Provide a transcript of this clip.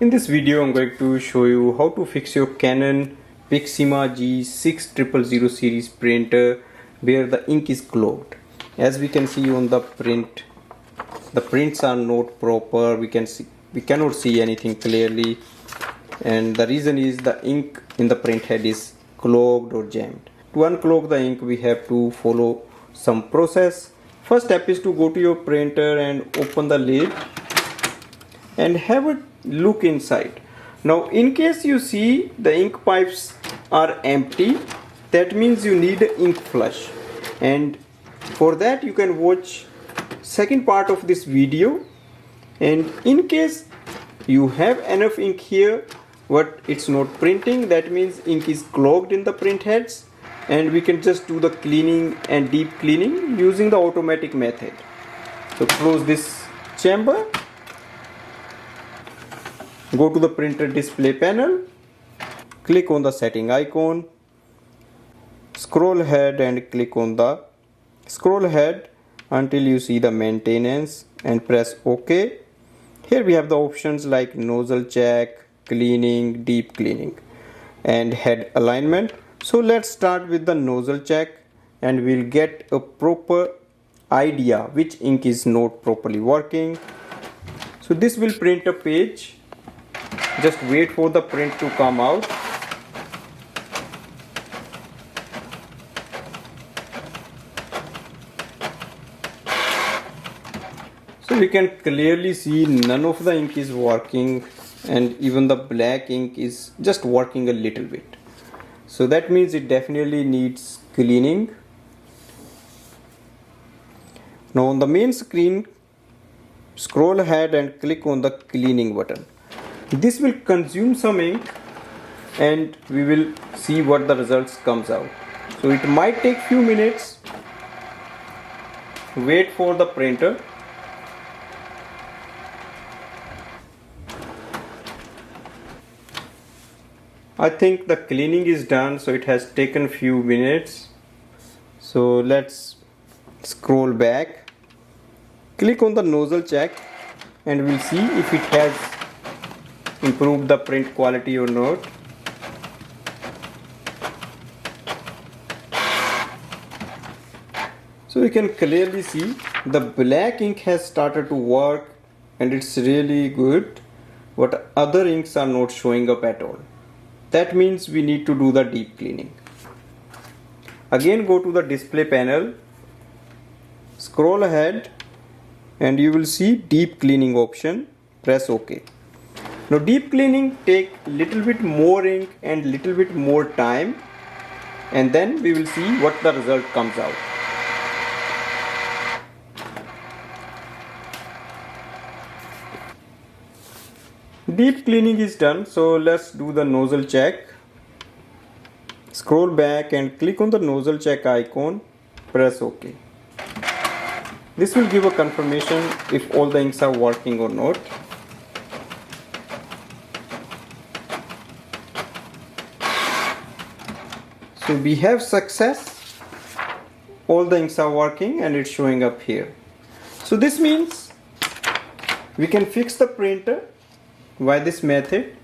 In this video I'm going to show you how to fix your Canon Pixma G6000 series printer where the ink is clogged. As we can see on the print, the prints are not proper. We cannot see anything clearly, and the reason is the ink in the print head is clogged or jammed. To unclog the ink we have to follow some process. First step is to go to your printer and open the lid and have a look inside. Now in case you see the ink pipes are empty, that means you need ink flush, and for that you can watch second part of this video. And in case you have enough ink here but it's not printing, that means ink is clogged in the print heads, and we can just do the cleaning and deep cleaning using the automatic method. So close this chamber, go to the printer display panel, click on the setting icon, scroll ahead and click on the scroll ahead until you see the maintenance and press OK. Here we have the options like nozzle check, cleaning, deep cleaning and head alignment. So let's start with the nozzle check and we'll get a proper idea which ink is not properly working. So this will print a page. Just wait for the print to come out. So you can clearly see none of the ink is working, and even the black ink is just working a little bit. So that means it definitely needs cleaning. Now on the main screen, scroll ahead and click on the cleaning button. This will consume some ink and we will see what the results comes out. So it might take few minutes. Wait for the printer. I think the cleaning is done, so it has taken few minutes. So let's scroll back, click on the nozzle check and we'll see if it has improved the print quality or not. So you can clearly see the black ink has started to work and it's really good, but other inks are not showing up at all. That means we need to do the deep cleaning. Again go to the display panel, scroll ahead and you will see deep cleaning option, press OK. Now deep cleaning take little bit more ink and little bit more time, and then we will see what the result comes out. Deep cleaning is done, so let's do the nozzle check. Scroll back and click on the nozzle check icon, press OK. This will give a confirmation if all the inks are working or not. So we have success, all the inks are working and it's showing up here. So this means we can fix the printer by this method.